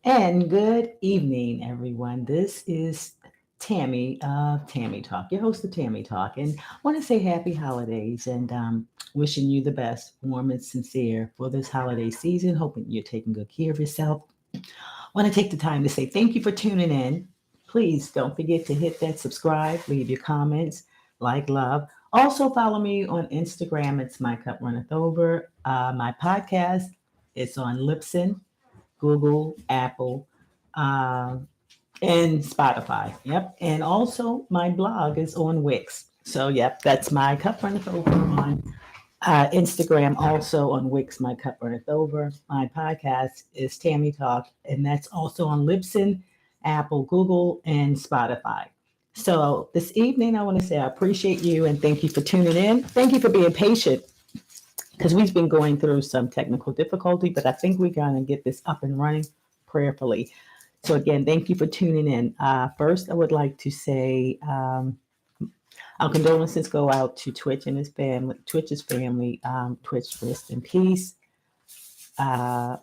And good evening, everyone. This is Tammy of Tammy Talk, your host of Tammy Talk. And I want to say happy holidays and wishing you the best, warm and sincere for this holiday season. Hoping you're taking good care of yourself. I want to take the time to say thank you for tuning in. Please don't forget to hit that subscribe, leave your comments, like, love. Also, follow me on Instagram. It's My Cup Runneth Over. My podcast, it's on Lipson, Google, Apple, um, and Spotify. Yep. And also my blog is on Wix. So, yep, that's My Cup Runneth Over on Instagram, also on Wix, My Cup Runneth Over. My podcast is Tammy Talk, and that's also on Libsyn, Apple, Google, and Spotify. So this evening, I want to say I appreciate you and thank you for tuning in. Thank you for being patient because we've been going through some technical difficulty, but I think we're going to get this up and running prayerfully. So again, thank you for tuning in. First, I would like to say our condolences go out to Twitch and his family. Twitch's family. Twitch, rest in peace. Uh,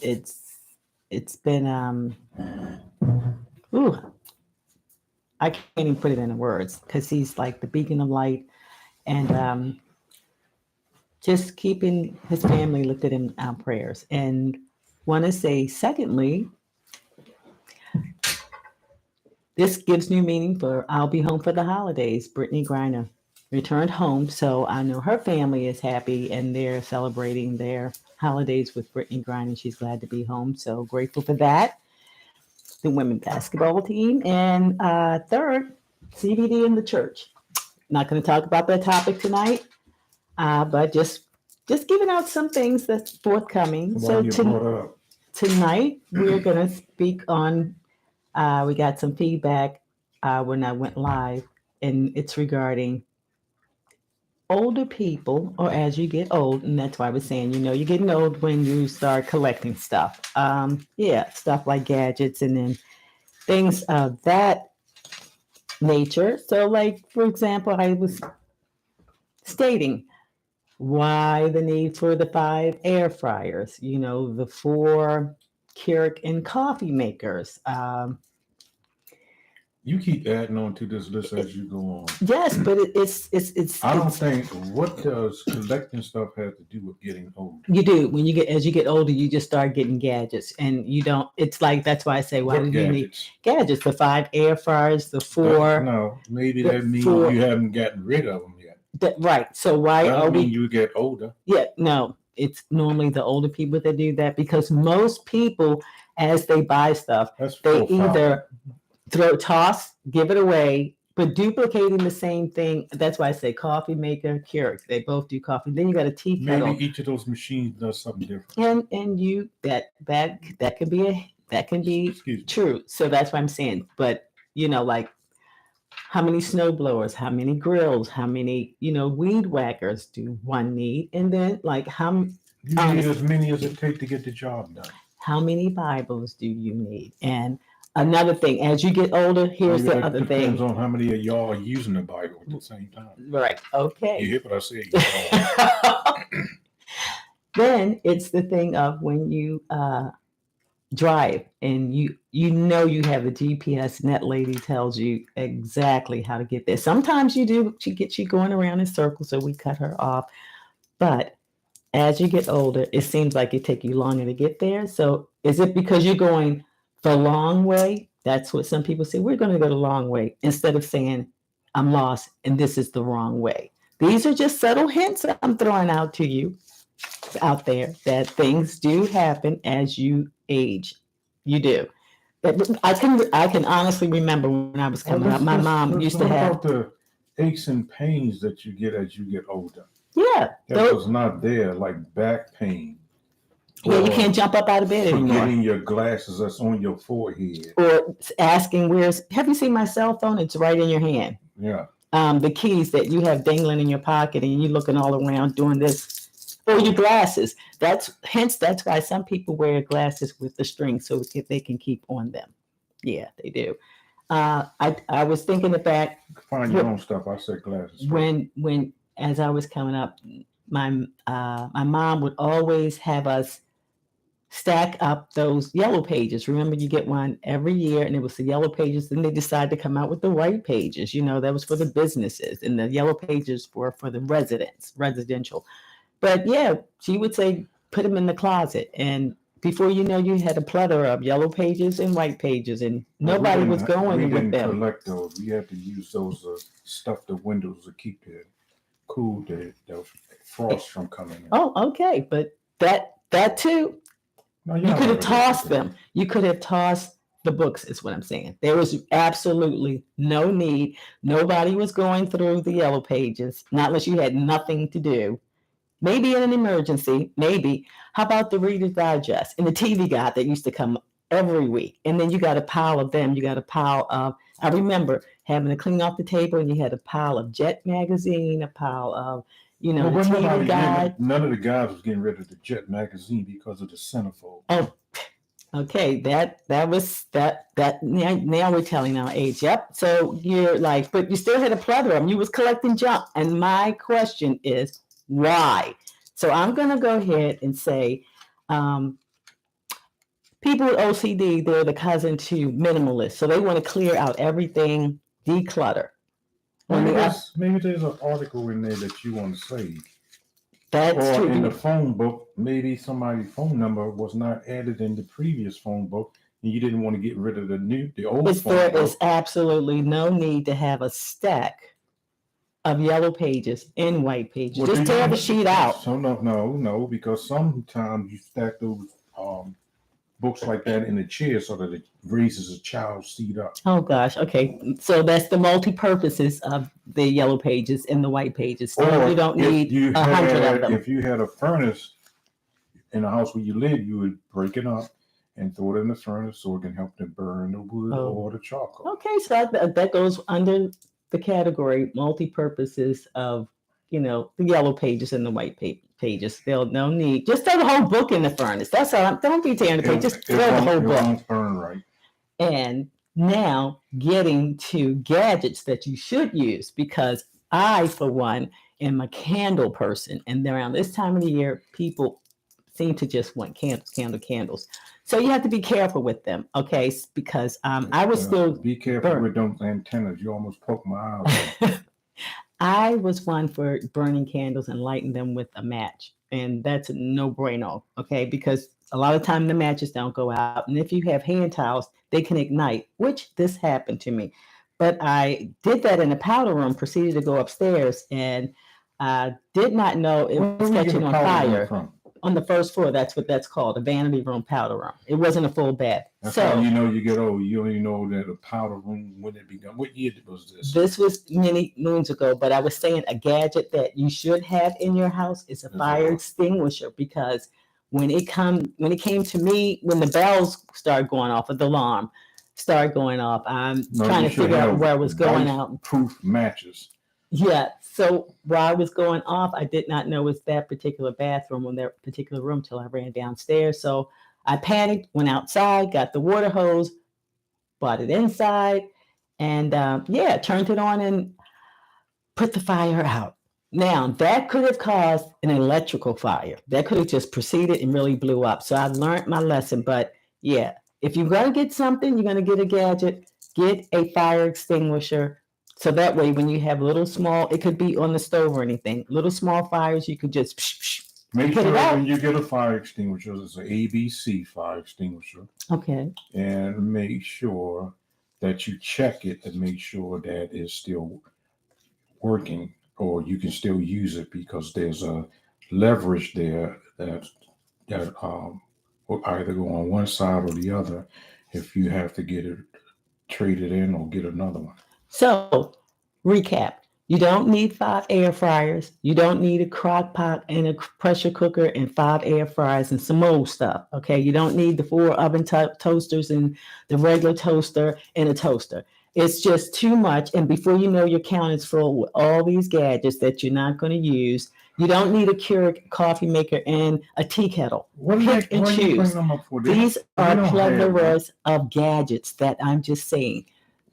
it's been ooh, I can't even put it into words because he's like the beacon of light, and just keeping his family lifted in our prayers. And want to say, secondly, this gives new meaning for I'll be home for the holidays. Brittany Griner returned home, so I know her family is happy and they're celebrating their holidays with Brittany Griner. She's glad to be home, so grateful for that. The women's basketball team, and third, CBD in the church. Not going to talk about that topic tonight, but just giving out some things that's forthcoming. So tonight we're going to speak on. We got some feedback when I went live, and it's regarding older people, or as you get old, and that's why I was saying, you're getting old when you start collecting stuff. Yeah, stuff like gadgets and then things of that nature. So, like, for example, I was stating why the need for the 5 air fryers, the 4 Keurig and coffee makers. You keep adding on to this list as you go on. Yes, but it's. I don't think what does collecting stuff have to do with getting older? You do. As you get older, you just start getting gadgets, and you don't. It's like that's why I say, why do you need gadgets? The 5 air fryers, the 4. No, maybe that means you haven't gotten rid of them yet. Right. So why are we? You get older. Yeah. No, it's normally the older people that do that because most people, as they buy stuff, they either toss, give it away, but duplicating the same thing. That's why I say coffee maker, Keurig. They both do coffee. Then you got a tea kettle. Maybe each of those machines does something different. And you that can be true. So that's what I'm saying. But like how many snow blowers, how many grills, how many weed whackers do one need, and then like how you need as many as it takes to get the job done. How many Bibles do you need? And another thing, as you get older, here's the other thing. Depends on how many of y'all are using the Bible at the same time. Right. Okay. You hear what I say? Then it's the thing of when you drive and you have a GPS, and that lady tells you exactly how to get there. Sometimes you do. She gets you going around in circles, so we cut her off. But as you get older, it seems like it takes you longer to get there. So is it because you're going the long way? That's what some people say. We're going to go the long way instead of saying I'm lost and this is the wrong way. These are just subtle hints that I'm throwing out to you out there that things do happen as you age. You do. I can honestly remember when I was coming up, my mom used to have the aches and pains that you get as you get older. Yeah, that was not there, like back pain. Yeah, you can't jump up out of bed anymore. Forgetting your glasses that's on your forehead. Or asking have you seen my cell phone? It's right in your hand. Yeah. The keys that you have dangling in your pocket and you're looking all around doing this. Or your glasses. That's why some people wear glasses with the string so they can keep on them. Yeah, they do. I was thinking of that. Find your own stuff. I said glasses. When as I was coming up, my mom would always have us stack up those yellow pages. Remember, you get one every year, and it was the yellow pages. Then they decided to come out with the white pages. That was for the businesses, and the yellow pages were for the residential. But yeah, she would say put them in the closet, and before you know, you had a plethora of yellow pages and white pages, and Well, nobody was we going with didn't them. collect those. We had to use those stuff the windows to keep the frost from coming in. Oh, okay, but that too, No, you could have tossed them. You could have tossed the books, is what I'm saying. There was absolutely no need. Nobody was going through the yellow pages, not unless you had nothing to do. Maybe in an emergency, maybe. How about the Reader's Digest and the TV Guide that used to come every week? And then you got a pile of them. You got a pile of, I remember having to clean off the table, and you had a pile of Jet magazine, a pile of, Well, the TV Guide. none of the guys was getting rid of the Jet magazine because of the centerfold. Oh, okay, that was that now we're telling our age. Yep. So you're like, but you still had a plethora of them. You was collecting junk. And my question is, why? So I'm gonna go ahead and say, people with OCD, they're the cousin to minimalists. So they want to clear out everything, declutter. Maybe there's an article in there that you want to save. That's or true. In the phone book, maybe somebody's phone number was not added in the previous phone book, and you didn't want to get rid of the old phone There book. is absolutely no need to have a stack of yellow pages and white pages. Just tear the sheet out. So no, because sometimes you stack those books like that in the chair so that it raises a child's seat up. Oh gosh, okay. So that's the multi-purposes of the yellow pages and the white pages. So you don't need 100 of them. If you had a furnace in the house where you live, you would break it up and throw it in the furnace so it can help to burn the wood or the charcoal. Okay, so that goes under the category multi-purposes of, the yellow pages and the white pages. There'll no need. Just throw the whole book in the furnace. That's all. Don't be tearing the page. Just throw the whole book. Won't burn right. And now getting to gadgets that you should use, because I, for one, am a candle person. And around this time of the year, people seem to just want candles. So you have to be careful with them, okay? Because I was still... Be careful with those antennas. You almost poked my eye. I was one for burning candles and lighting them with a match. And that's a no-brainer, okay? Because a lot of time the matches don't go out. And if you have hand towels, they can ignite, which this happened to me. But I did that in the powder room, proceeded to go upstairs, and I did not know it was catching on fire. On the first floor, that's what that's called, a vanity room powder room. It wasn't a full bath. That's how you know you get old. You don't even know that a powder room, when it began. What year was this? This was many moons ago, but I was saying a gadget that you should have in your house is a fire extinguisher, because when it came to me, when the bells started going off, or the alarm started going off, I'm trying to figure out where I was going out. Proof matches. Yeah. So while I was going off, I did not know it was that particular bathroom or that particular room till I ran downstairs. So I panicked, went outside, got the water hose, brought it inside, and turned it on and put the fire out. Now, that could have caused an electrical fire. That could have just proceeded and really blew up. So I learned my lesson. But yeah, if you're going to get something, you're going to get a gadget, get a fire extinguisher. So that way, when you have little small, it could be on the stove or anything, little small fires, you could just make sure when you get a fire extinguisher, it's an ABC fire extinguisher. Okay. And make sure that you check it and make sure that it's still working, or you can still use it, because there's a leverage there that will either go on one side or the other if you have to get it traded in or get another one. So, recap. You don't need 5 air fryers. You don't need a crock pot and a pressure cooker and 5 air fryers and some old stuff. Okay. You don't need the 4 oven toasters and the regular toaster and a toaster. It's just too much. And before you know, your counter's full with all these gadgets that you're not going to use. You don't need a Keurig coffee maker and a tea kettle. Pick and choose. These are plevoras of gadgets that I'm just saying.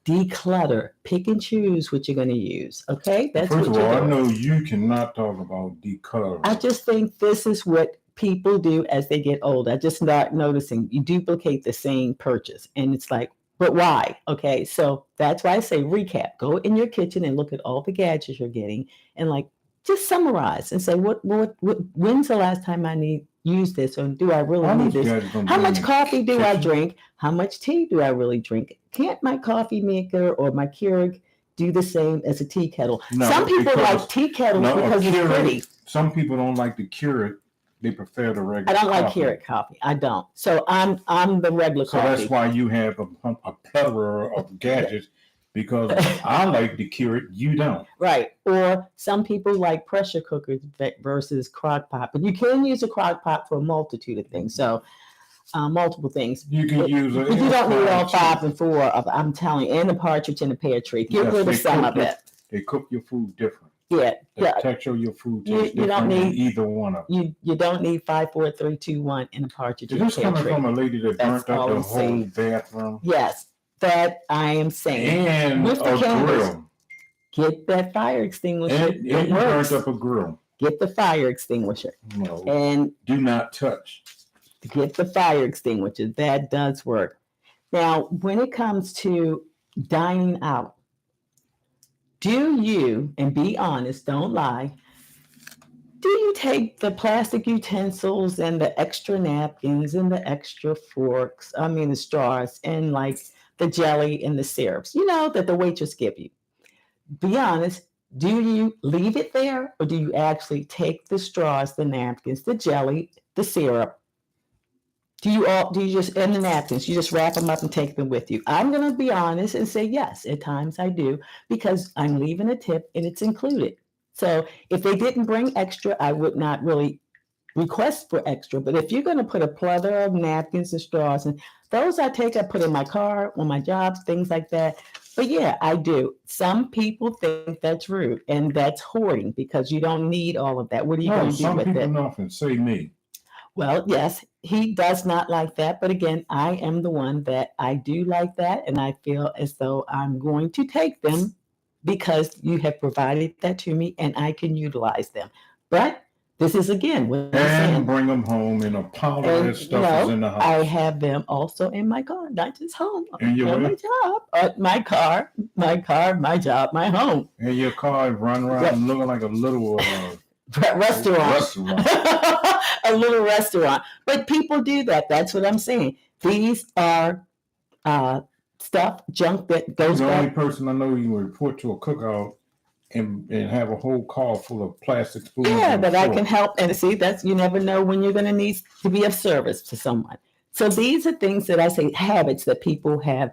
declutter, pick and choose what you're going to use. Okay, that's First what of all, you're I doing. know you cannot talk about decluttering. I just think this is what people do as they get older. I just start noticing you duplicate the same purchase, and it's like, but why? Okay, so that's why I say recap. Go in your kitchen and look at all the gadgets you're getting, and like just summarize and say, what when's the last time I need use this, or do I really How need much this? gadgets gonna How be in much the coffee do I kitchen? drink? How much tea do I really drink? Can't my coffee maker or my Keurig do the same as a tea kettle? No, Some people because- like tea kettles No, a because it's Keurig- pretty. Some people don't like the Keurig. They prefer the I regular don't like coffee. Keurig coffee. I don't. So I'm the regular So coffee. that's why you have a plethora of gadgets, because I like the Keurig, you don't. Right. Or some people like pressure cookers versus crock pot, but you can use a crock pot for a multitude of things. So multiple things. You can But use you don't need all too. 5 and 4 of. I'm telling you, and a partridge in a pear tree. Get Yes, rid they of some cook of it. They cook your food different. Yeah. The Yeah. texture of your food You- tastes you don't different in need- either one of them. You don't need 5, 4, 3, 2, 1 in a partridge Is in a this pear coming tree. from a lady that That's burnt up all the I'm whole saying. bathroom? Yes, that I am saying. And With the a candles. grill. Get that fire extinguisher. And It you works. burnt up a grill. Get the fire extinguisher. No, And do not touch. get the fire extinguisher. That does work. Now, when it comes to dining out, do you, and be honest, don't lie, do you take the plastic utensils and the extra napkins and the extra forks, the straws, and like the jelly and the syrups, that the waitress give you? Be honest, do you leave it there, or do you actually take the straws, the napkins, the jelly, the syrup? Do you just, and the napkins, you just wrap them up and take them with you? I'm going to be honest and say yes, at times I do, because I'm leaving a tip and it's included. So if they didn't bring extra, I would not really request for extra. But if you're going to put a plethora of napkins and straws, and those I put in my car, on my jobs, things like that. But yeah, I do. Some people think that's rude, and that's hoarding, because you don't need all of that. What are you going to do some with people it? nothing. Say me. Well, yes, he does not like that. But again, I am the one that I do like that. And I feel as though I'm going to take them because you have provided that to me and I can utilize them. But this is again what I'm saying. And bring them home in a pile of that stuff is in the house. I have them also in my car, not just home. And your my job, my car, my job, my home. And your car run around looking like a little restaurant. A little restaurant. But people do that. That's what I'm saying. These are stuff, junk that goes back. The only back. person I know you can report to a cookout and have a whole car full of plastic spoons. Yeah, but I can help. And see, you never know when you're going to need to be of service to someone. So these are things that I say, habits that people have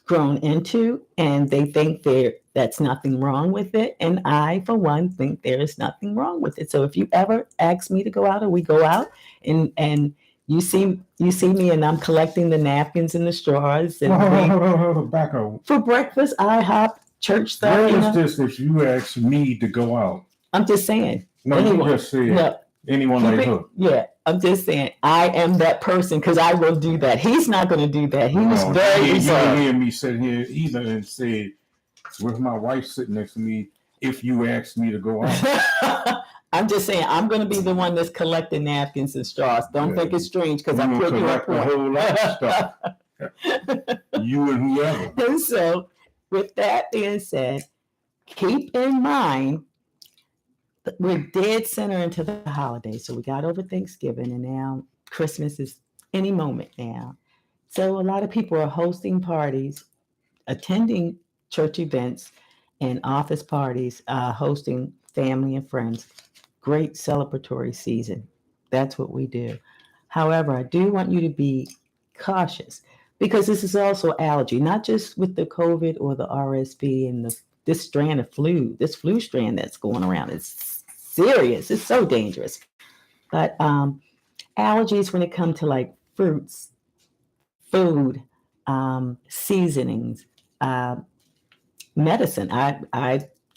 grown into, and they think that's nothing wrong with it. And I, for one, think there is nothing wrong with it. So if you ever ask me to go out, or we go out, and you see me, and I'm collecting the napkins and the straws, and back up. For breakfast, IHOP, church stuff. Where is this if you ask me to go out? I'm just saying. No, anyone, you just said anyone like her. Yeah, I'm just saying I am that person, because I will do that. He's not going to do that. He was very reserved. You hear me sit here either and say, with my wife sitting next to me, if you ask me to go out. I'm just saying I'm going to be the one that's collecting napkins and straws. Don't think it's strange, because I'm putting you on point. A whole lot of stuff. You and whoever. And so, with that being said, keep in mind that we're dead center into the holidays. So we got over Thanksgiving, and now Christmas is any moment now. So a lot of people are hosting parties, attending church events and office parties, hosting family and friends. Great celebratory season. That's what we do. However, I do want you to be cautious, because this is also allergy, not just with the COVID or the RSV and this strand of flu, this flu strand that's going around. It's serious. It's so dangerous. But allergies when it comes to like fruits, food, seasonings, medicine.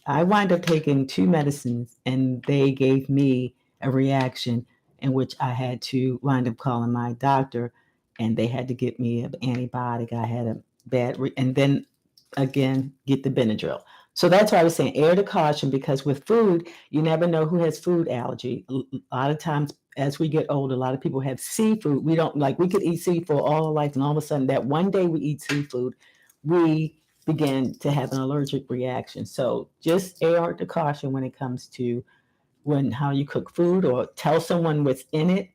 I wind up taking 2 medicines, and they gave me a reaction in which I had to wind up calling my doctor, and they had to get me an antibiotic. I had a and then again get the Benadryl. So that's why I was saying air to caution, because with food, you never know who has food allergy. A lot of times as we get older, a lot of people have seafood. We don't like, we could eat seafood all our life, and all of a sudden that one day we eat seafood, we begin to have an allergic reaction. So just air to caution when it comes to when how you cook food, or tell someone what's in it.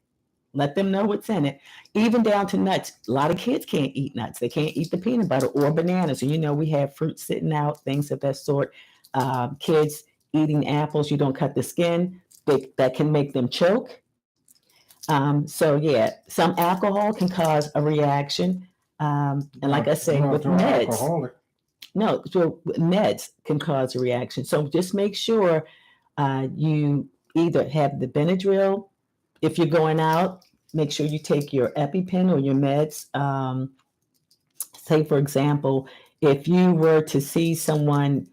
Let them know what's in it, even down to nuts. A lot of kids can't eat nuts. They can't eat the peanut butter or bananas. And we have fruit sitting out, things of that sort. Kids eating apples, you don't cut the skin. That can make them choke. So yeah, some alcohol can cause a reaction. And like I say, Not with to meds, alcoholic. no, so meds can cause a reaction. So just make sure you either have the Benadryl. If you're going out, make sure you take your EpiPen or your meds. Say, for example, if you were to see someone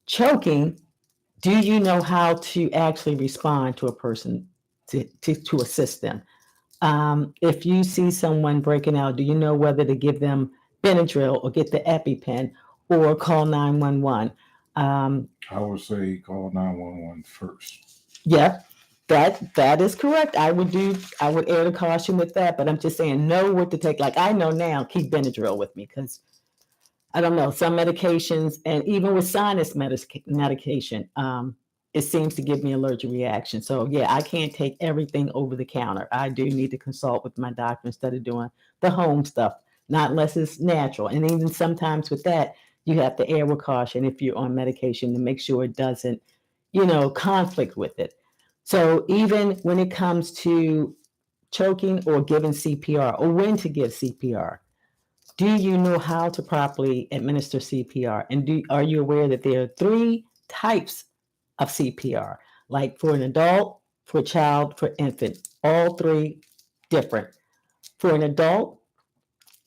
choking, do you know how to actually respond to a person to assist them? If you see someone breaking out, do you know whether to give them Benadryl or get the EpiPen or call 911? I would say call 911 first. Yep, that is correct. I would air the caution with that, but I'm just saying know what to take. Like I know now, keep Benadryl with me, because I don't know, some medications, and even with sinus medication, it seems to give me allergic reaction. So yeah, I can't take everything over the counter. I do need to consult with my doctor instead of doing the home stuff, not unless it's natural. And even sometimes with that, you have to air with caution if you're on medication to make sure it doesn't, conflict with it. So even when it comes to choking or giving CPR, or when to give CPR, do you know how to properly administer CPR? And are you aware that there are three types of CPR? Like for an adult, for a child, for infant, all three different. For an adult,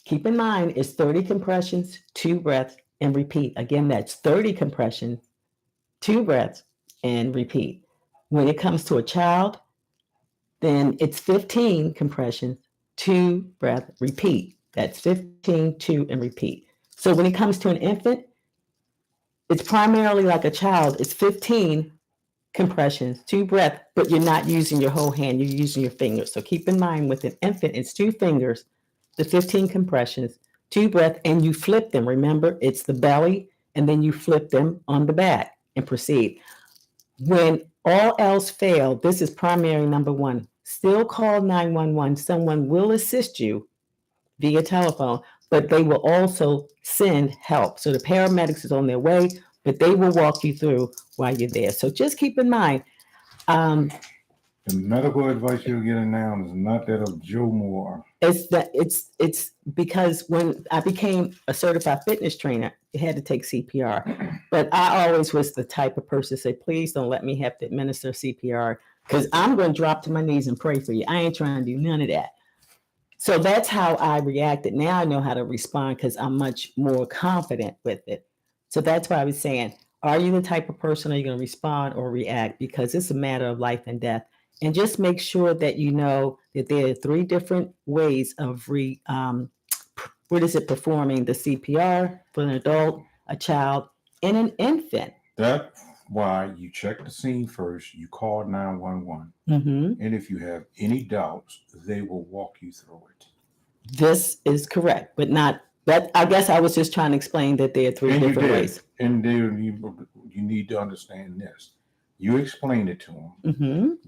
keep in mind it's 30 compressions, 2 breaths, and repeat. Again, that's 30 compressions, 2 breaths, and repeat. When it comes to a child, then it's 15 compressions, 2 breath, repeat. That's 15, 2, and repeat. So when it comes to an infant, it's primarily like a child. It's 15 compressions, 2 breath, but you're not using your whole hand, you're using your fingers. So keep in mind with an infant, it's 2 fingers, the 15 compressions, 2 breath, and you flip them. Remember, it's the belly, and then you flip them on the back and proceed. When all else failed, this is primary number one. Still call 911. Someone will assist you via telephone, but they will also send help. So the paramedics is on their way, but they will walk you through while you're there. So just keep in mind, The medical advice you're getting now is not that of Joe Moore. it's because when I became a certified fitness trainer, I had to take CPR. But I always was the type of person to say, please don't let me have to administer CPR, because I'm going to drop to my knees and pray for you. I ain't trying to do none of that. So that's how I reacted. Now I know how to respond because I'm much more confident with it. So that's why I was saying, are you the type of person, are you going to respond or react? Because it's a matter of life and death. And just make sure that you know that there are three different ways of performing the CPR for an adult, a child, and an infant. That's why you check the scene first, you call 911. Mm-hmm. And if you have any doubts, they will walk you through it. This is correct, but not. But I guess I was just trying to explain that there are three different ways. And then you need to understand this. You explain it to them,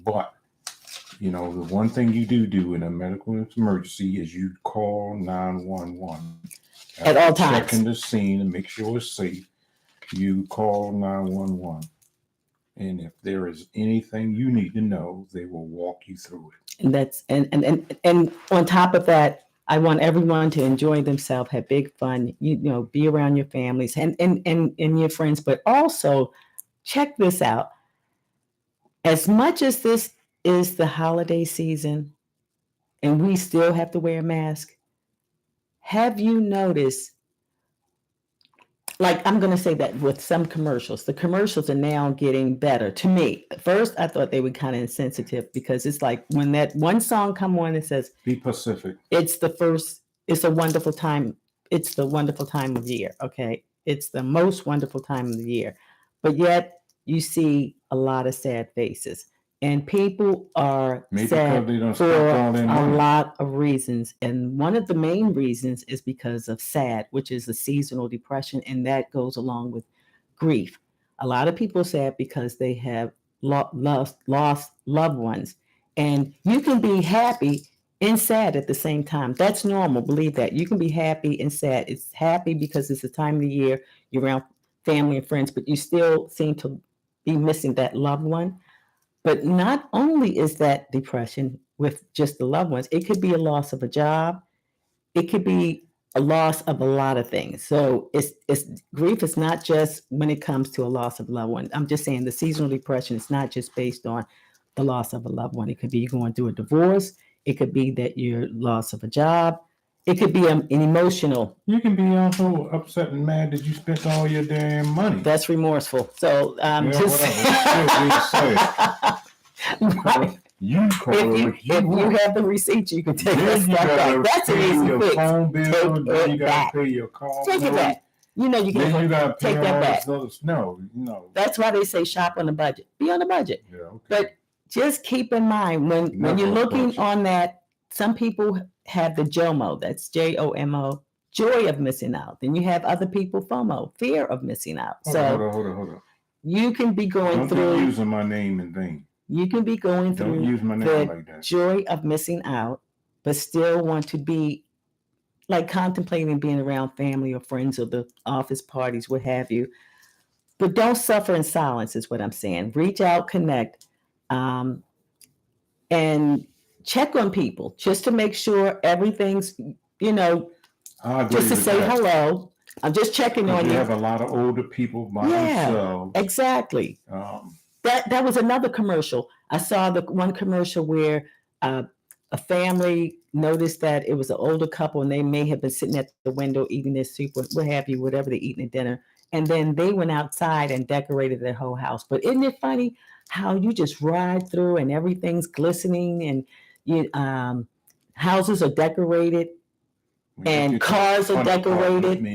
but the one thing you do in a medical emergency is you call 911 at all times. Checking the scene and make sure it's safe. You call 911, and if there is anything you need to know, they will walk you through it. And that's and on top of that, I want everyone to enjoy themselves, have big fun, be around your families and your friends, but also check this out. As much as this is the holiday season and we still have to wear a mask, have you noticed, like I'm going to say that with some commercials, the commercials are now getting better to me. At first, I thought they were kind of insensitive because it's like when that one song come on, it says, "Be Pacific." It's the first it's a wonderful time. It's the wonderful time of year. Okay. It's the most wonderful time of the year. But yet you see a lot of sad faces. And people are Maybe because sad they don't spend for all their a money. lot of reasons. And one of the main reasons is because of sad, which is a seasonal depression. And that goes along with grief. A lot of people are sad because they have lost loved ones. And you can be happy and sad at the same time. That's normal. Believe that. You can be happy and sad. It's happy because it's the time of the year you're around family and friends, but you still seem to be missing that loved one. But not only is that depression with just the loved ones, it could be a loss of a job. It could be a loss of a lot of things. So it's grief is not just when it comes to a loss of a loved one. I'm just saying the seasonal depression is not just based on the loss of a loved one. It could be you going through a divorce. It could be that you're loss of a job. It could be an emotional. You can be also upset and mad that you spent all your damn money. That's remorseful. So Yeah, just whatever. right. You call if you have the receipt, you can take that then you stuff gotta back. That's an pay easy your fix. phone bill, Take then you it gotta back. pay your car Take bill. it back. You know you Then you can gotta pay take all that back. this other no. That's why they say shop on a budget. Be on a budget. Yeah, okay. But just keep in mind when you're Never a looking budget. on that, some people have the JOMO, that's JOMO, joy of missing out. Then you have other people FOMO, fear of missing out. Hold on. You can be going Don't through. be using my name in vain. You can be going Don't through use my name the like that. joy of missing out, but still want to be like contemplating being around family or friends or the office parties, what have you. But don't suffer in silence, is what I'm saying. Reach out, connect, um, and check on people just to make sure everything's, I agree just to with say that. hello. I'm just checking on We you. have a lot of older people by Yeah, themselves. exactly. That was another commercial. I saw the one commercial where a family noticed that it was an older couple and they may have been sitting at the window eating their soup or what have you, whatever they're eating at dinner. And then they went outside and decorated their whole house. But isn't it funny how you just ride through and everything's glistening and houses are decorated and cars are decorated.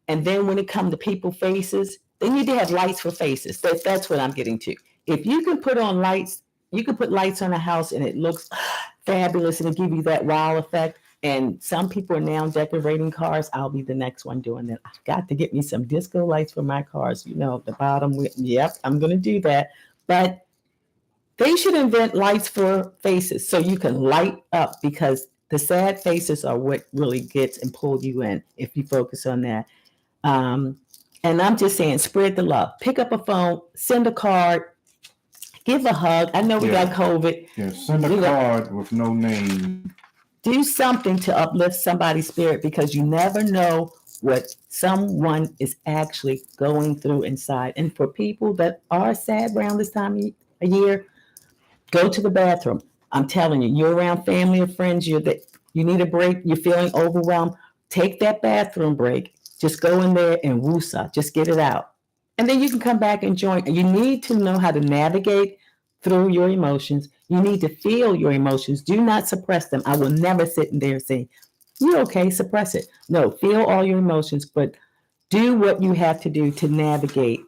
And then when it comes to people faces, they need to have lights for faces. That's what I'm getting to. If you can put on lights, you can put lights on a house and it looks fabulous and it give you that wow effect. And some people are now decorating cars. I'll be the next one doing that. I've got to get me some disco lights for my cars. The bottom. Yep, I'm going to do that. But they should invent lights for faces so you can light up, because the sad faces are what really gets and pull you in if you focus on that. And I'm just saying, spread the love. Pick up a phone, send a card, give a hug. I know we got COVID. Yeah, send a card with no name. Do something to uplift somebody's spirit, because you never know what someone is actually going through inside. And for people that are sad around this time of year, go to the bathroom. I'm telling you, you're around family or friends, you need a break, you're feeling overwhelmed, take that bathroom break. Just go in there and woosah, just get it out. And then you can come back and join. You need to know how to navigate through your emotions. You need to feel your emotions. Do not suppress them. I will never sit in there and say, you're okay, suppress it. No, feel all your emotions, but do what you have to do to navigate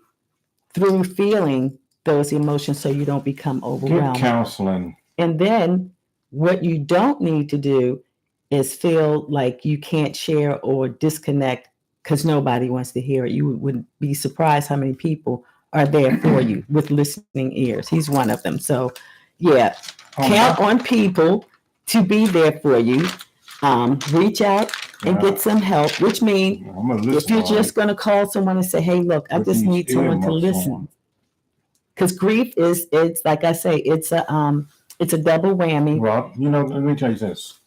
through feeling those emotions so you don't become overwhelmed. Get counseling. And then what you don't need to do is feel like you can't share or disconnect because nobody wants to hear it. You would be surprised how many people are there for you with listening ears. He's one of them. So, yeah, count on people to be there for you. Reach out and get some help, which means if you're just going to call someone and say, hey, look, I just need someone to listen. Because grief it's like I say, it's a double whammy. Well, let me tell you this.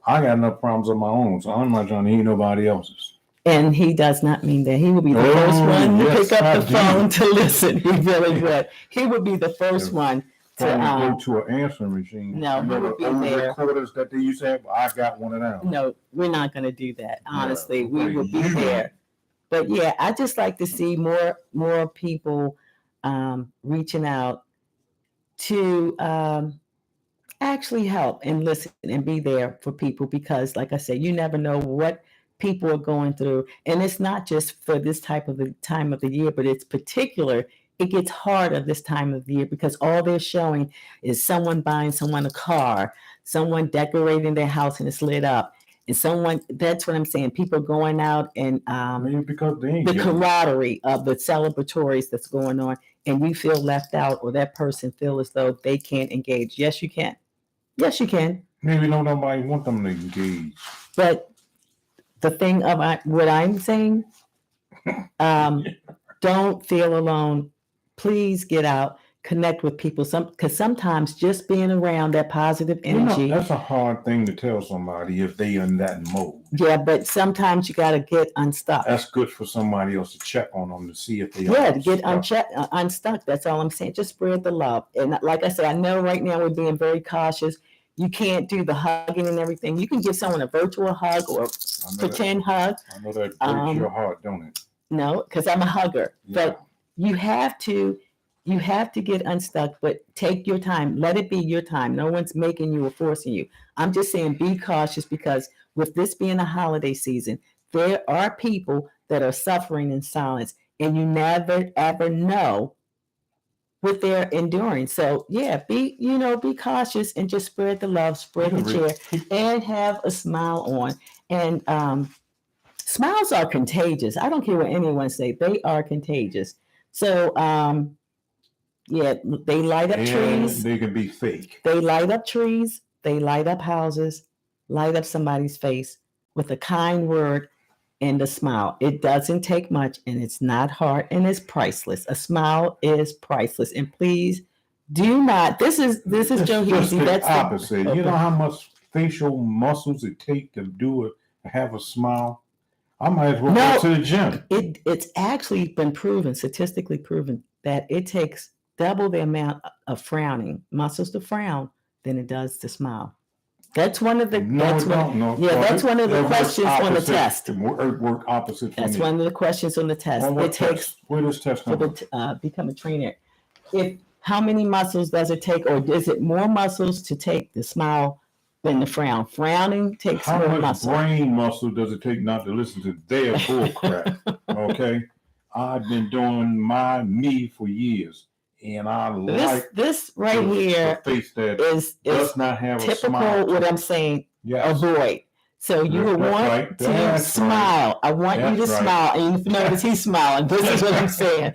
I got enough problems of my own, so I'm not trying to hear nobody else's. And he does not mean that. He will be the first one to pick up the phone to listen. He really would. He would be the first one to go to an answering machine. No, he would be there. Recorders that they used to have, I got one of them. No, we're not going to do that. Honestly, we will be there. But yeah, I just like to see more people reaching out to actually help and listen and be there for people because, like I said, you never know what people are going through. And it's not just for this type of the time of the year, but it's particular. It gets harder this time of the year because all they're showing is someone buying someone a car, someone decorating their house and it's lit up. And someone, that's what I'm saying. People going out and Maybe because they ain't the getting it. camaraderie of the celebratories that's going on, and you feel left out, or that person feel as though they can't engage. Yes, you can. Yes, you can. Maybe nobody want them to engage. But the thing of what I'm saying, don't feel alone. Please get out, connect with people. Because sometimes just being around that positive energy. That's a hard thing to tell somebody if they in that mode. Yeah, but sometimes you got to get unstuck. That's good for somebody else to check on them to see if they to get unstuck. That's all I'm saying. Just spread the love. And like I said, I know right now we're being very cautious. You can't do the hugging and everything. You can give someone a virtual hug or pretend hug. I know that breaks your heart, don't it? No, because I'm a hugger. Yeah. But you have to get unstuck, but take your time. Let it be your time. No one's making you or forcing you. I'm just saying be cautious because with this being a holiday season, there are people that are suffering in silence, and you never ever know what they're enduring. So yeah, be cautious and just spread the love, spread the cheer, and have a smile on. And smiles are contagious. I don't care what anyone say; they are contagious. So yeah, they light up trees. They can be fake. They light up trees. They light up houses. Light up somebody's face with a kind word and a smile. It doesn't take much, and it's not hard, and it's priceless. A smile is priceless, and please do not. This is Joe Heasy. That's the opposite. You know how much facial muscles it takes to do it, to have a smile. I might as well go to the gym. It's actually been proven, statistically proven, that it takes double the amount of frowning muscles to frown than it does to smile. That's one of the that's one of the questions on the test. Work opposite. That's one of the questions on the test. It takes where does test to become a trainer. How many muscles does it take, or is it more muscles to take the smile than the frown? Frowning takes more muscle. How much brain muscle does it take not to listen to their bull crap? Okay, I've been doing me for years. And I this right here is does not have typical. A smile. What I'm saying, avoid. So you would want to smile. I want you to smile, and you notice he's smiling. This is what I'm saying.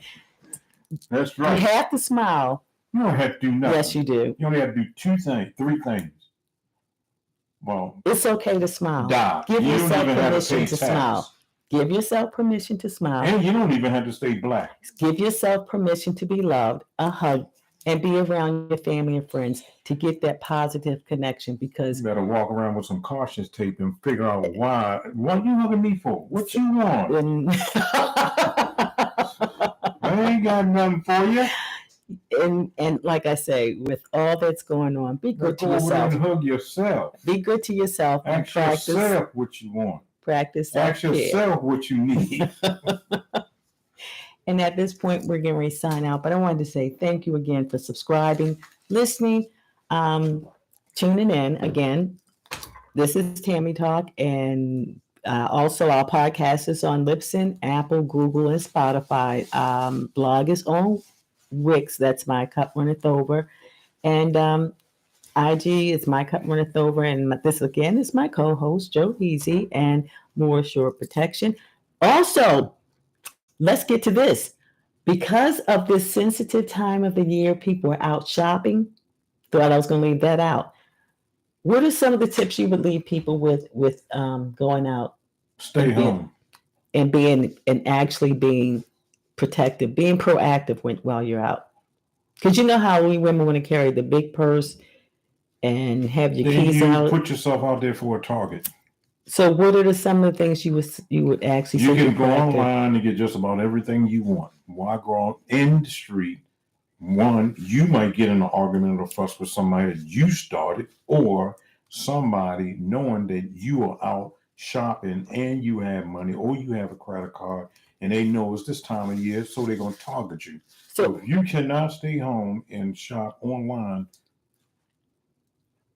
That's right. You have to smile. You don't have to do nothing. Yes, you do. You only have to do 3 things. Well, it's okay to smile. Give yourself permission to smile. Give yourself permission to smile. And you don't even have to stay black. Give yourself permission to be loved, a hug, and be around your family and friends to get that positive connection, because you better walk around with some caution tape and figure out why you hugging me for? What you want? I ain't got nothing for you. And like I say, with all that's going on, be good to yourself. And hug yourself. Be good to yourself. Ask yourself what you want. Practice Ask yourself what you need. And at this point, we're getting ready to sign out. But I wanted to say thank you again for subscribing, listening, tuning in. Again, this is Tammy Talk. And also our podcast is on Libsyn, Apple, Google, and Spotify. Blog is on Wix. That's My Cup Runneth Over. And IG is My Cup Runneth Over, and this again is my co-host Joe Heasy and More Assured Protection. Also, let's get to this. Because of this sensitive time of the year, people are out shopping. Thought I was going to leave that out. What are some of the tips you would leave people with going out? Stay home and actually being protective, being proactive while you're out. Because you know how we women want to carry the big purse and have your keys out. Put yourself out there for a target. So what are some of the things you would actually say? You can go online and get just about everything you want. Why go out in the street? One, you might get in an argument or fuss with somebody that you started, or somebody knowing that you are out shopping and you have money, or you have a credit card and they know it's this time of year, so they're going to target you. So if you cannot stay home and shop online,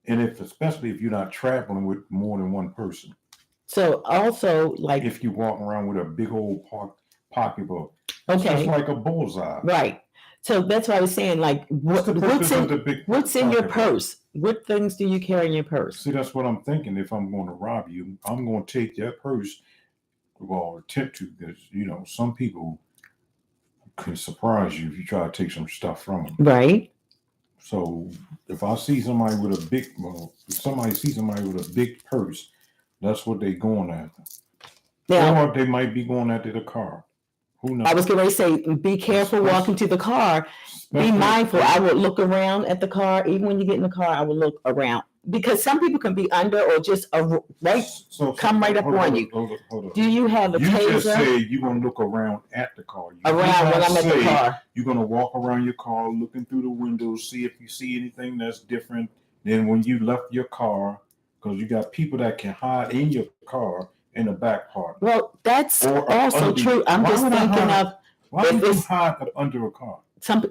And especially if you're not traveling with more than one person. So also, like, if you walk around with a big old pocketbook, it's okay, just like a bullseye. right. So that's why I was saying, like, What's the purpose of the big what's in your pocketbook? purse? What things do you carry in your purse? See, that's what I'm thinking. If I'm going to rob you, I'm going to take that purse, well, attempt to, because some people can surprise you if you try to take some stuff from them. Right. So if I see somebody with a big, if somebody sees somebody with a big purse, that's what they're going after. Now, or they might be going after the car. Who knows? I was going to say, be careful walking to the car. Be mindful. I would look around at the car. Even when you get in the car, I would look around, because some people can be under or just come right up on you. Hold on. Do you have a taser? You just said you're going to look around at the car. Around when I'm at the car. You're going to walk around your car, looking through the windows, see if you see anything that's different than when you left your car, because you got people that can hide in your car in the back part. Well, that's also true. I'm just thinking of, why would you hide up under a car?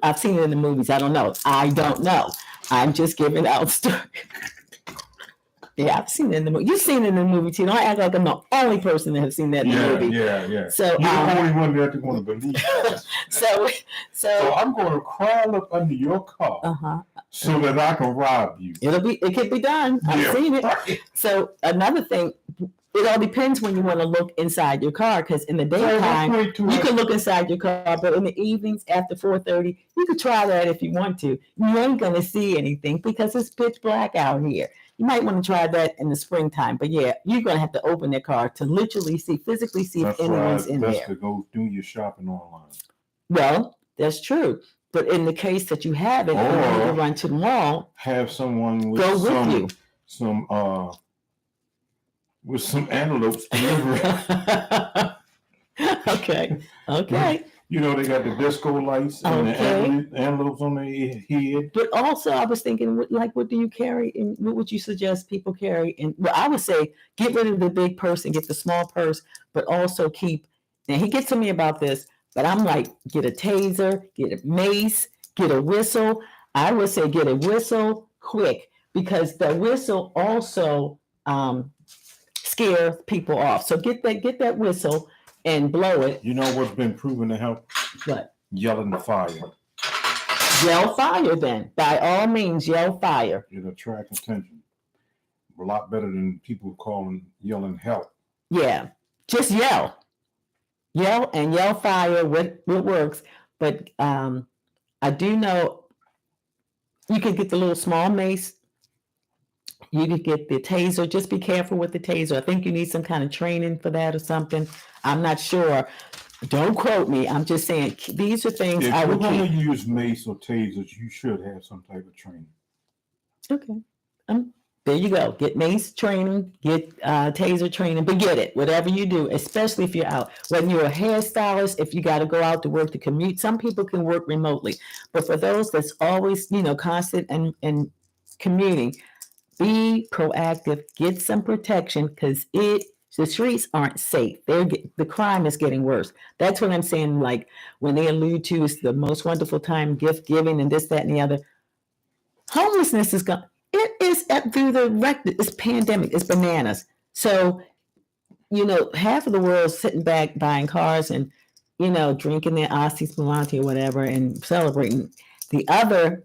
I've seen it in the movies. I don't know. I'm just giving out stories. Yeah, I've seen it in the movie. You've seen it in the movie too. Don't act like I'm the only person that has seen that in the movie. Yeah. So you're the only one that's going to believe that. So I'm going to crawl up under your car so that I can rob you. It can be done. I've seen it. Right. So another thing, it all depends when you want to look inside your car, because in the daytime you can look inside your car, but in the evenings after 4:30, you could try that if you want to. You ain't going to see anything because it's pitch black out here. You might want to try that in the springtime, but yeah, you're going to have to open the car to literally physically see if anyone's in there. That's to go do your shopping online. Well, that's true. But in the case that you have it, you need to run to the mall. Have someone with some antelopes delivery. Okay. They got the disco lights and the antelopes on their head. But also, I was thinking, what do you carry? And what would you suggest people carry? And I would say, get rid of the big purse and get the small purse, but also keep. Now, he gets to me about this, but I'm like, get a taser, get a mace, get a whistle. I would say get a whistle quick, because the whistle also scares people off. So get that whistle and blow it. You know what's been proven to help? What? Yelling the fire. Yell fire then. By all means, yell fire. It attracts attention. A lot better than people yelling help. Yeah. Just yell. Yell fire. What works. But I do know you can get the little small mace. You could get the taser. Just be careful with the taser. I think you need some kind of training for that or something. I'm not sure. Don't quote me. I'm just saying these are things I would keep. If you're going to use mace or tasers, you should have some type of training. Okay. There you go. Get mace training, get taser training, but get it. Whatever you do, especially if you're out. Whether you're a hairstylist, if you got to go out to work to commute. Some people can work remotely. But for those that's always, constant and commuting, be proactive. Get some protection, because the streets aren't safe. The crime is getting worse. That's what I'm saying. Like when they allude to it's the most wonderful time, gift giving, and this, that, and the other. Homelessness is gone. It is through it's pandemic. It's bananas. So, half of the world's sitting back buying cars and, drinking their Asti Spumante or whatever and celebrating. The other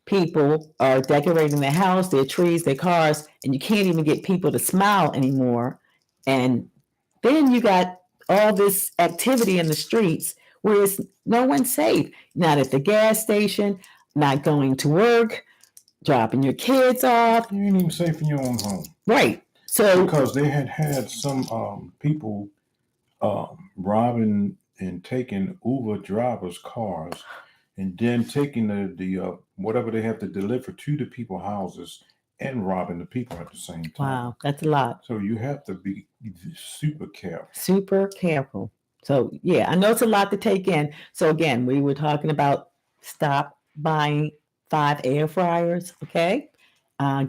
people are decorating their house, their trees, their cars, and you can't even get people to smile anymore. And then you got all this activity in the streets where no one's safe. Not at the gas station, not going to work, dropping your kids off. You ain't even safe in your own home. Right. So because they had some people robbing and taking Uber drivers' cars, and then taking the whatever they have to deliver to the people's houses and robbing the people at the same time. Wow, that's a lot. So you have to be super careful. Super careful. So yeah, I know it's a lot to take in. So again, we were talking about stop buying 5 air fryers, okay?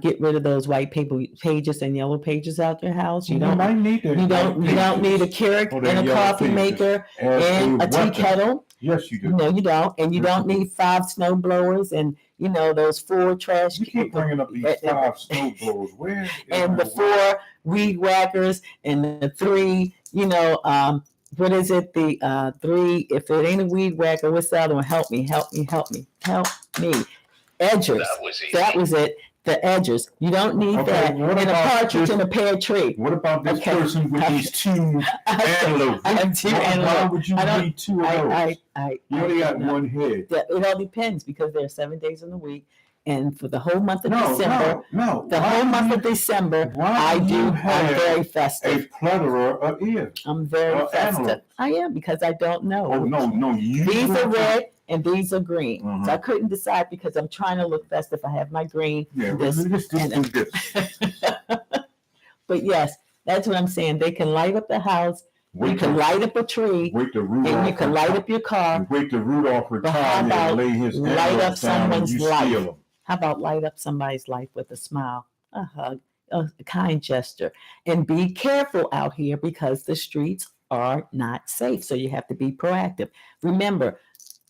get rid of those white paper pages and yellow pages out your house. You might need that. You don't need a Keurig and a coffee maker and a tea kettle. Yes, you do. No, you don't, and you don't need 5 snow blowers and those 4 trash. You keep bringing up these 5 snow blowers. Where? And the 4 weed whackers and the 3. What is it? The 3. If it ain't a weed whacker, what's the other one? Help me. Edgers. That was it. The edgers. You don't need that. And a partridge and a pear tree. What about this person with these 2 antelopes? I have 2 antelopes. Why would you need 2 of those? You only got 1 head. It all depends because there are 7 days in the week. And for the whole month of December, I'm very festive. A plethora of ears. I'm very festive. I am because I don't know. Oh, no. These are red and these are green. So I couldn't decide because I'm trying to look festive. I have my green. Yeah, let's do this. But yes, that's what I'm saying. They can light up the house. You can light up a tree. And you can light up your car. Wait till Rudolph retires and lay his light up someone's life. How about light up somebody's life with a smile, a hug, a kind gesture? And be careful out here because the streets are not safe. So you have to be proactive. Remember,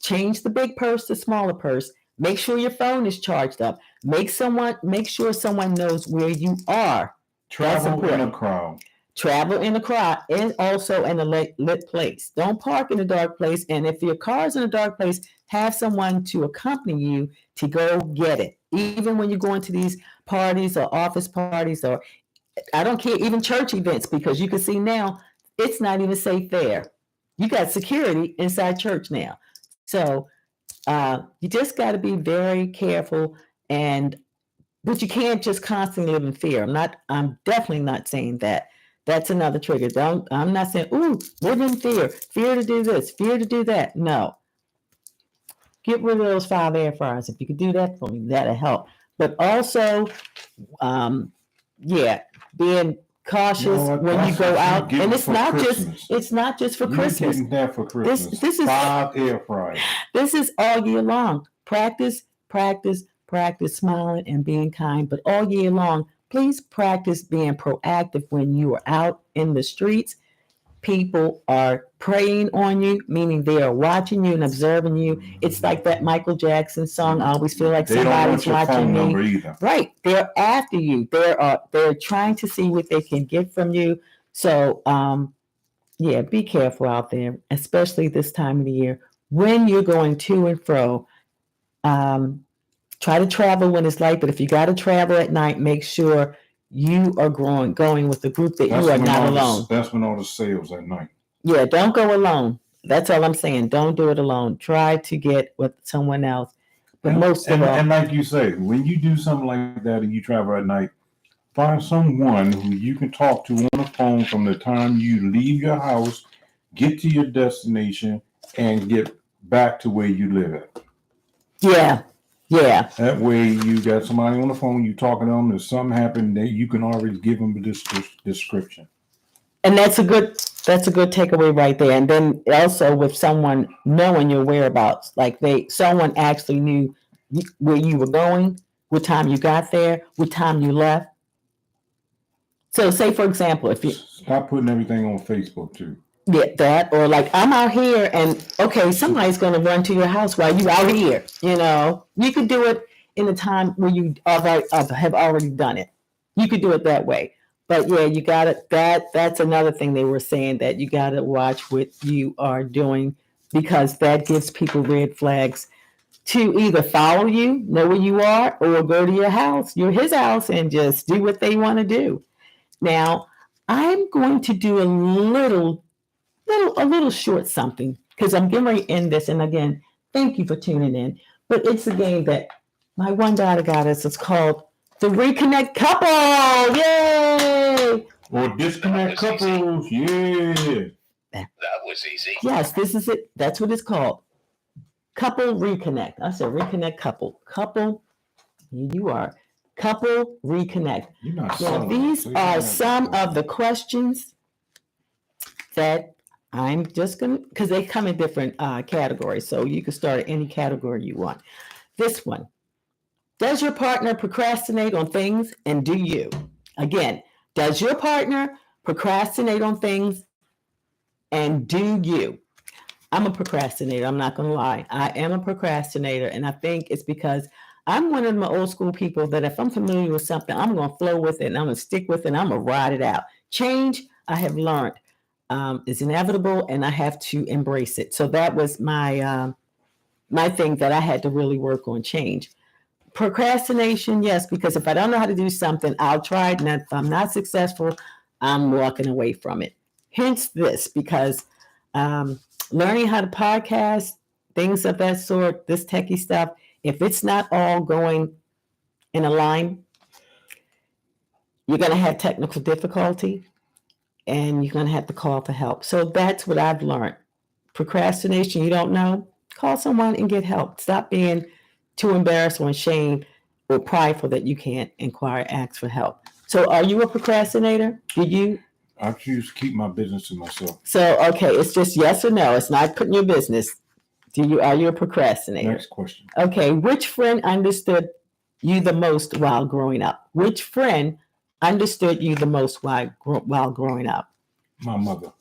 change the big purse to smaller purse. Make sure your phone is charged up. Make sure someone knows where you are. Travel in a crowd. Travel in a crowd and also in a lit place. Don't park in a dark place. And if your car is in a dark place, have someone to accompany you to go get it. Even when you go into these parties or office parties or I don't care, even church events, because you can see now it's not even safe there. You got security inside church now. So you just got to be very careful but you can't just constantly live in fear. I'm definitely not saying that. That's another trigger. I'm not saying, live in fear to do this, fear to do that. No. Get rid of those 5 air fryers. If you could do that for me, that'll help. But also, being cautious when you go out. And it's not just for Christmas. Getting that for Christmas. This is 5 air fryers. This is all year long. Practice smiling and being kind. But all year long, please practice being proactive when you are out in the streets. People are preying on you, meaning they are watching you and observing you. It's like that Michael Jackson song, I always feel like somebody's watching me. Right. They're after you. They're trying to see what they can get from you. So, be careful out there, especially this time of the year. When you're going to and fro, try to travel when it's light, but if you got to travel at night, make sure you are going with the group that you are not alone. That's when all the sales at night. Yeah, don't go alone. That's all I'm saying. Don't do it alone. Try to get with someone else. But and like you say, when you do something like that and you travel at night, find someone who you can talk to on the phone from the time you leave your house, get to your destination, and get back to where you live at. Yeah. That way you got somebody on the phone, you talking to them, if something happened, you can already give them this description. And that's a good takeaway right there. And then also with someone knowing your whereabouts, like someone actually knew where you were going, what time you got there, what time you left. So say, for example, if you stop putting everything on Facebook too. Yeah, that, or like I'm out here and okay, somebody's going to run to your house while you out here. You could do it in a time where you have already done it. You could do it that way. But yeah, you got it. That's another thing they were saying, that you got to watch what you are doing, because that gives people red flags to either follow you, know where you are, or go to his house, and just do what they want to do. Now, I'm going to do a little short something, because I'm getting ready to end this. And again, thank you for tuning in. But it's a game that my one daughter got us. It's called the Reconnect Couple. Yay! Or Disconnect Couples. Yeah. That was easy. Yes, this is it. That's what it's called. Couple Reconnect. I said Reconnect Couple. Couple, here you are. Couple Reconnect. Now, these are some of the questions that I'm just going to, because they come in different categories. So you can start at any category you want. This one. Does your partner procrastinate on things and do you? Again, does your partner procrastinate on things and do you? I'm a procrastinator. I'm not going to lie. I am a procrastinator. And I think it's because I'm one of my old school people that if I'm familiar with something, I'm going to flow with it and I'm going to stick with it and I'm going to ride it out. Change, I have learned, is inevitable and I have to embrace it. So that was my thing that I had to really work on change. Procrastination, yes, because if I don't know how to do something, I'll try it. And if I'm not successful, I'm walking away from it. Hence this, because learning how to podcast, things of that sort, this techie stuff, if it's not all going in a line, you're going to have technical difficulty and you're going to have to call for help. So that's what I've learned. Procrastination, you don't know, call someone and get help. Stop being too embarrassed or ashamed or prideful that you can't inquire, ask for help. So are you a procrastinator? Do you? I choose to keep my business to myself. So, okay, it's just yes or no. It's not putting your business. Are you a procrastinator? Next question. Okay, which friend understood you the most while growing up? Which friend understood you the most while growing up? My mother.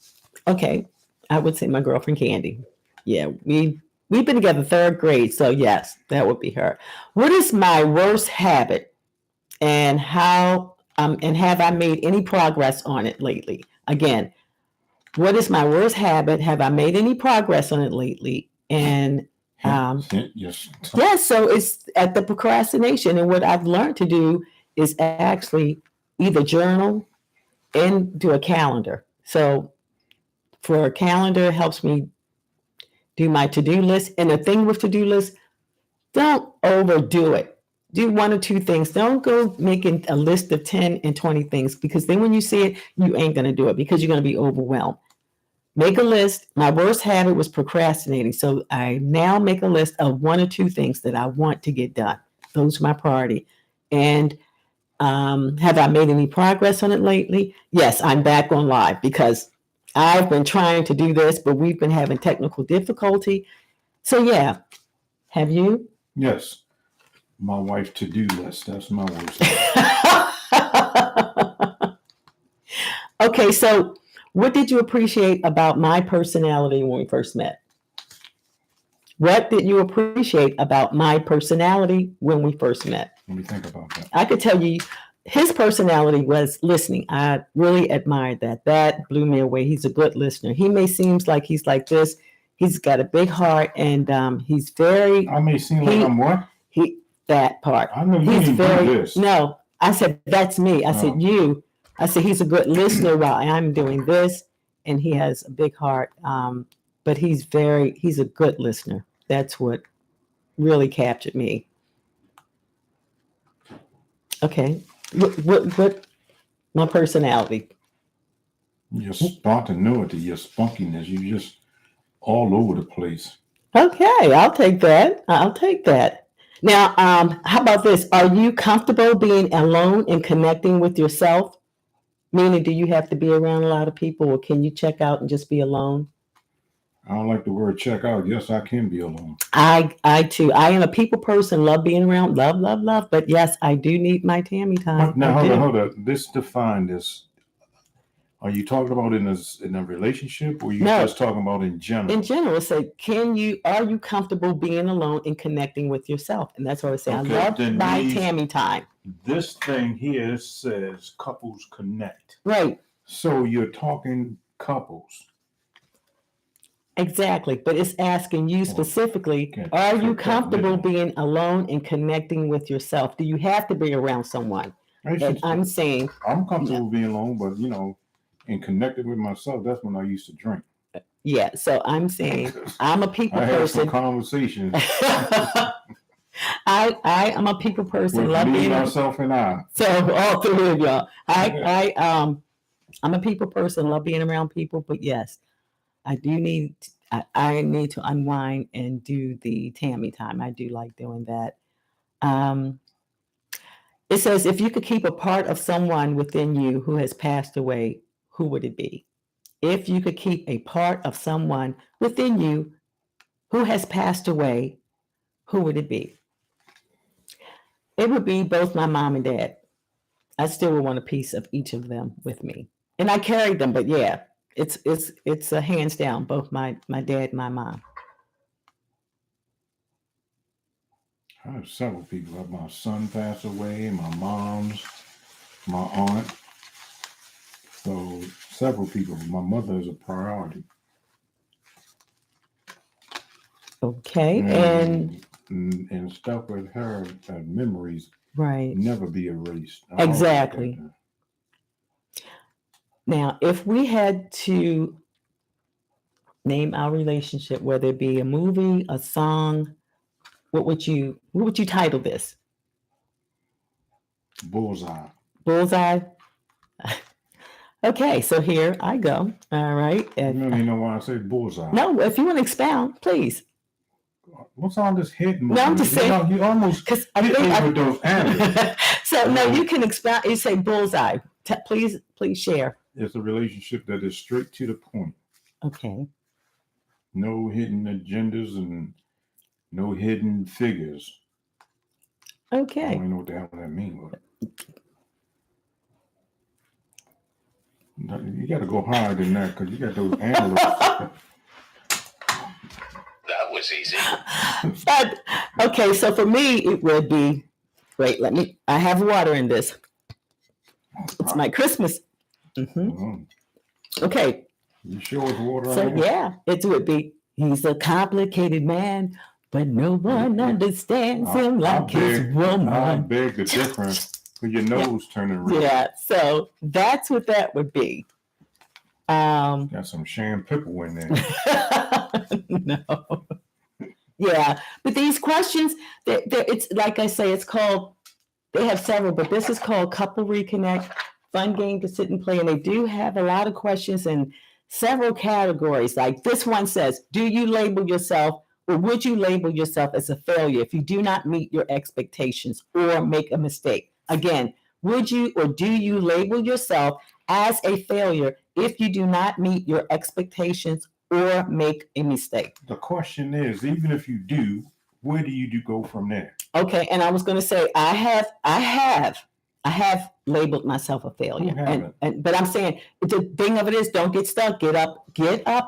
Okay, I would say my girlfriend Candy. Yeah, we've been together third grade, so yes, that would be her. What is my worst habit, and how and have I made any progress on it lately? Again, what is my worst habit? Have I made any progress on it lately? And yes. yeah, so it's at the procrastination, and what I've learned to do is actually either journal and do a calendar. So for a calendar, it helps me do my to-do list. And the thing with to-do list, don't overdo it. Do one or two things. Don't go making a list of 10 and 20 things, because then when you see it, you ain't going to do it because you're going to be overwhelmed. Make a list. My worst habit was procrastinating. So I now make a list of one or two things that I want to get done. Those are my priority. And have I made any progress on it lately? Yes, I'm back on live because I've been trying to do this, but we've been having technical difficulty. So yeah, have you? Yes. My wife to-do list. That's my worst. Okay, so what did you appreciate about my personality when we first met? What did you appreciate about my personality when we first met? Let me think about that. I could tell you his personality was listening. I really admired that. That blew me away. He's a good listener. He may seem like he's like this. He's got a big heart, and he's very. I may seem like I'm what? That part. I know you He's didn't very. do this. No, I said that's me. I said you. I said he's a good listener while I'm doing this, and he has a big heart. But he's a good listener. That's what really captured me. Okay. What my personality? Your spontaneity, your spunkiness, you just all over the place. Okay, I'll take that. Now, how about this? Are you comfortable being alone and connecting with yourself? Meaning, do you have to be around a lot of people, or can you check out and just be alone? I don't like the word check out. Yes, I can be alone. I too. I am a people person. Love being around. Love. But yes, I do need my Tammy time. Now, hold on. This define this. Are you talking about in a relationship, or are you just talking about in general? In general, say, are you comfortable being alone and connecting with yourself? And that's what I say. Okay, I love my Tammy time. This thing here says couples connect. Right. So you're talking couples. Exactly. But it's asking you specifically, are you comfortable being alone and connecting with yourself? Do you have to be around someone? And I'm saying I'm comfortable being alone, but and connected with myself, that's when I used to drink. Yeah, so I'm saying I'm a people person. I had some conversations. I am a people person. With me, myself, and I. So all three of y'all. I'm a people person. Love being around people, but yes, I do need. I need to unwind and do the Tammy time. I do like doing that. It says, if you could keep a part of someone within you who has passed away, who would it be? If you could keep a part of someone within you who has passed away, who would it be? It would be both my mom and dad. I still would want a piece of each of them with me, and I carried them. But yeah, it's a hands down both my dad and my mom. I have several people. My son passed away, my mom's, my aunt. So several people. My mother is a priority. Okay, And stuff with her memories right, never be erased. I always exactly. get that. Now, if we had to name our relationship, whether it be a movie, a song, what would you title this? Bullseye. Bullseye. Okay, so here I go. All right. You don't even know why I say bullseye. No, if you want to expound, please. What's all this head movement? No, I'm just saying. You almost Because hit me with those animals. So no, you can expound. You say bullseye. Please share. It's a relationship that is straight to the point. Okay. No hidden agendas and no hidden figures. I Okay. don't even know what the hell that means. You got to go higher than that because you got those animals. That was easy. Okay, so for me, it would be. Wait, I have water in this. It's my Christmas. Okay. You sure it's water? So yeah, it would be. He's a complicated man, but no one understands him like his woman. I beg the difference for your nose turning red. Yeah, so that's what that would be. Got some shampoo in there. No. Yeah, but these questions, it's like I say, it's called. They have several, but this is called Couple Reconnect. Fun game to sit and play, and they do have a lot of questions in several categories. Like this one says, do you label yourself or would you label yourself as a failure if you do not meet your expectations or make a mistake? Again, would you or do you label yourself as a failure if you do not meet your expectations or make a mistake? The question is, even if you do, where do you go from there? Okay, and I was going to say I have labeled myself a failure, but I'm saying the thing of it is, don't get stuck. Get up.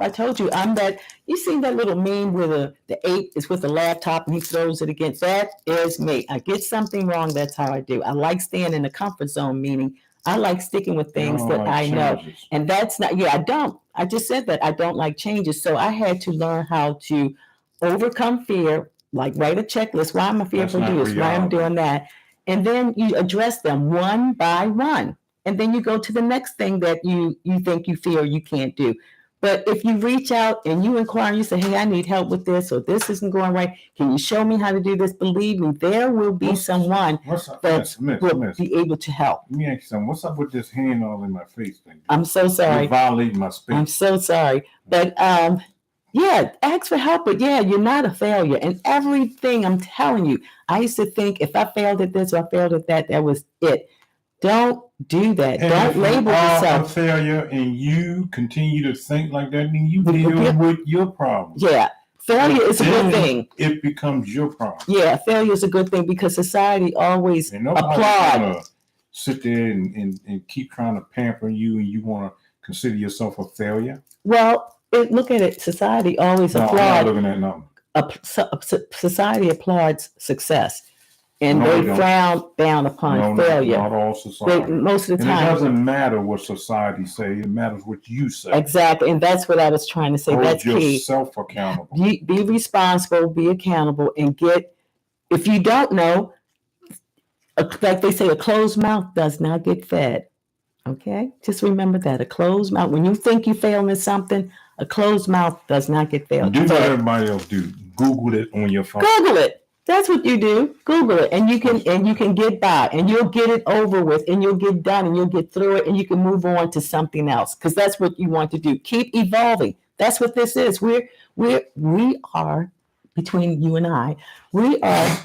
I told you, I'm that. You seen that little meme where the ape is with the laptop and he throws it against? That is me. I get something wrong. That's how I do. I like staying in the comfort zone, meaning I like sticking with things that like I know, changes. and that's not. Yeah, I don't. I just said that I don't like changes, so I had to learn how to overcome fear. Like write a checklist. Why am I fearful of this? Why I'm doing that? And then you address them one by one. And then you go to the next thing that you think you fear you can't do. But if you reach out and you inquire and you say, hey, I need help with this, or this isn't going right. Can you show me how to do this? Believe me, there will be someone that will be able to help. Let me ask you something. What's up with this hand all in my face thing? I'm so sorry. You're violating my space. I'm so sorry. But yeah, ask for help, but yeah, you're not a failure. And everything I'm telling you, I used to think if I failed at this or I failed at that, that was it. Don't do that. And don't if label you are yourself a failure and you continue to think like that, then you deal with your problem. Yeah, failure is a good thing. It becomes your problem. Yeah, failure is a good thing because society always applauds. Sit there and keep trying to pamper you, and you want to consider yourself a failure. Well, look at it. Society always applauds. I'm not looking at nothing. Society applauds success, and they frown down upon failure. Not all society. Most of the time, it doesn't matter what society say. It matters what you say. Exactly, and that's what I was trying to say. That's key. Hold yourself accountable. Be responsible. Be accountable, and get. If you don't know, like they say, a closed mouth does not get fed. Okay, just remember that. A closed mouth. When you think you're failing at something, a closed mouth does not get fed. Do what everybody else do. Google it on your phone. Google it. That's what you do. Google it, and you can get by, and you'll get it over with, and you'll get done, and you'll get through it, and you can move on to something else because that's what you want to do. Keep evolving. That's what this is. We are between you and I. We are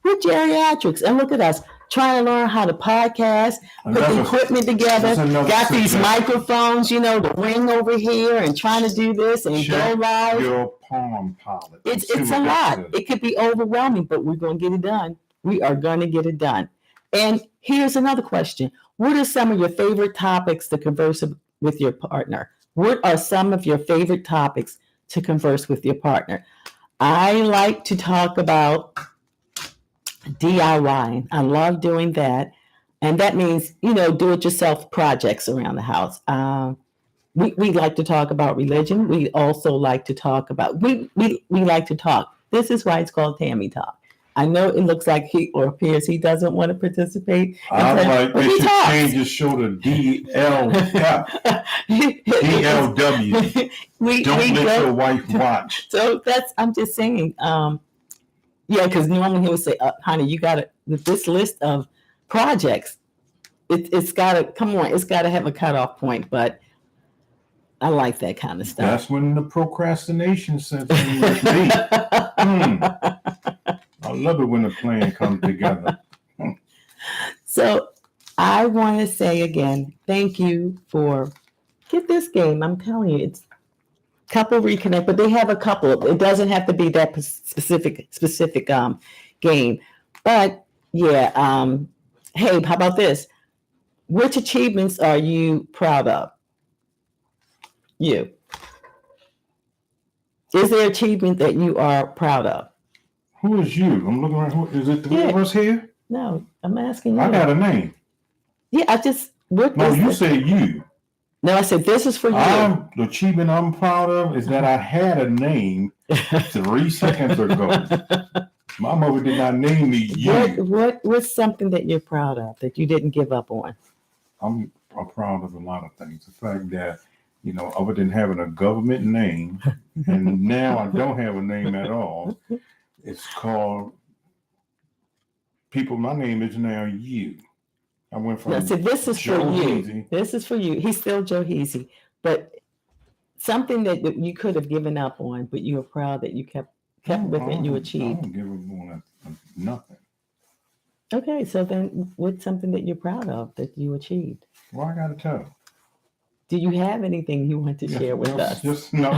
we're geriatrics, and look at us trying to learn how to podcast, put the equipment together, got these microphones, the ring over here, and trying to do this and go live. Your Palm Pilot. It's a lot. It could be overwhelming, but we're going to get it done. We are going to get it done. And here's another question. What are some of your favorite topics to converse with your partner? What are some of your favorite topics to converse with your partner? I like to talk about DIY. I love doing that. And that means, do it yourself projects around the house. We like to talk about religion. We also like to talk about, we like to talk. This is why it's called Tammy Talk. I know it looks like he or appears he doesn't want to participate. I like they should change the show to DLF. DLW. Don't let your wife watch. So I'm just saying, because normally he would say, honey, you got to, with this list of projects, it's got to, come on, it's got to have a cutoff point. But I like that kind of stuff. That's when the procrastination sets in with me. I love it when the plan comes together. So I want to say again, thank you for get this game. I'm telling you, it's couple reconnect, but they have a couple. It doesn't have to be that specific game. But yeah, hey, how about this? Which achievements are you proud of? You. Is there an achievement that you are proud of? Who is you? I'm looking around. Is it three of us here? No, I'm asking you. I got a name. Yeah, you said you. No, I said this is for you. The achievement I'm proud of is that I had a name 3 seconds ago. My mother did not name me you. What's something that you're proud of that you didn't give up on? I'm proud of a lot of things. The fact that, other than having a government name, and now I don't have a name at all. It's called my name is now you. I went from this is Joe for you. Heasy. This is for you. He's still Joe Heasy, but something that you could have given up on, but you were proud that you kept with it. You achieved. I don't give up on nothing. Okay, so then what's something that you're proud of that you achieved? Well, I gotta tell. Do you have anything you want to share with us? Just no.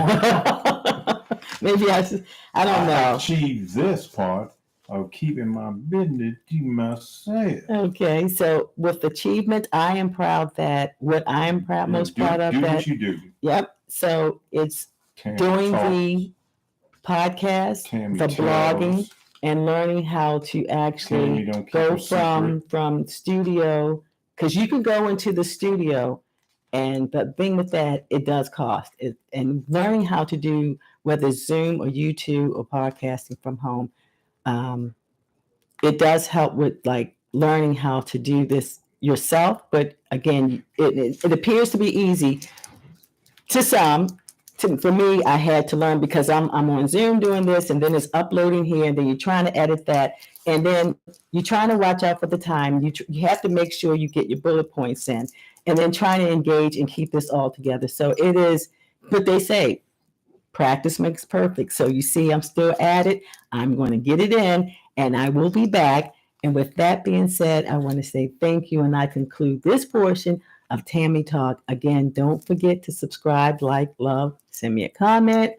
Maybe I don't know. I achieved this part of keeping my business to myself. Okay, so with achievement, I am proud that what I am most proud of do that what you do. Yep. So it's doing the podcast, the blogging, and learning how to actually go from studio, because you can go into the studio, and the thing with that, it does cost. And learning how to do whether it's Zoom or YouTube or podcasting from home. It does help with like learning how to do this yourself. But again, it appears to be easy to some. For me, I had to learn because I'm on Zoom doing this, and then it's uploading here, and then you're trying to edit that, and then you're trying to watch out for the time. You have to make sure you get your bullet points in, and then trying to engage and keep this all together. So it is, but they say, practice makes perfect. So you see, I'm still at it. I'm going to get it in, and I will be back. And with that being said, I want to say thank you, and I conclude this portion of Tammy Talk. Again, don't forget to subscribe, like, love, send me a comment.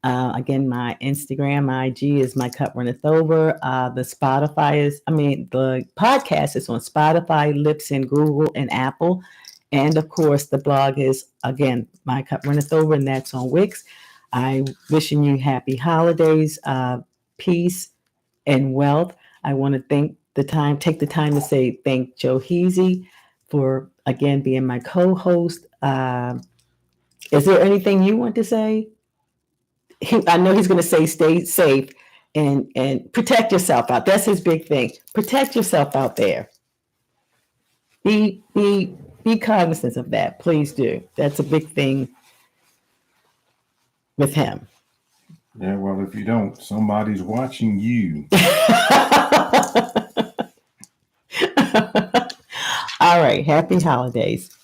Again, my Instagram, my IG is My Cup Runneth Over. The podcast is on Spotify, Libsyn, Google, and Apple. And of course, the blog is, again, My Cup Runneth Over, and that's on Wix. I wishing you happy holidays, peace, and wealth. I want to take the time to say thank Joe Heasy for, again, being my co-host. Is there anything you want to say? I know he's going to say stay safe and protect yourself out. That's his big thing. Protect yourself out there. Be cognizant of that. Please do. That's a big thing with him. Yeah, well, if you don't, somebody's watching you. All right. Happy holidays.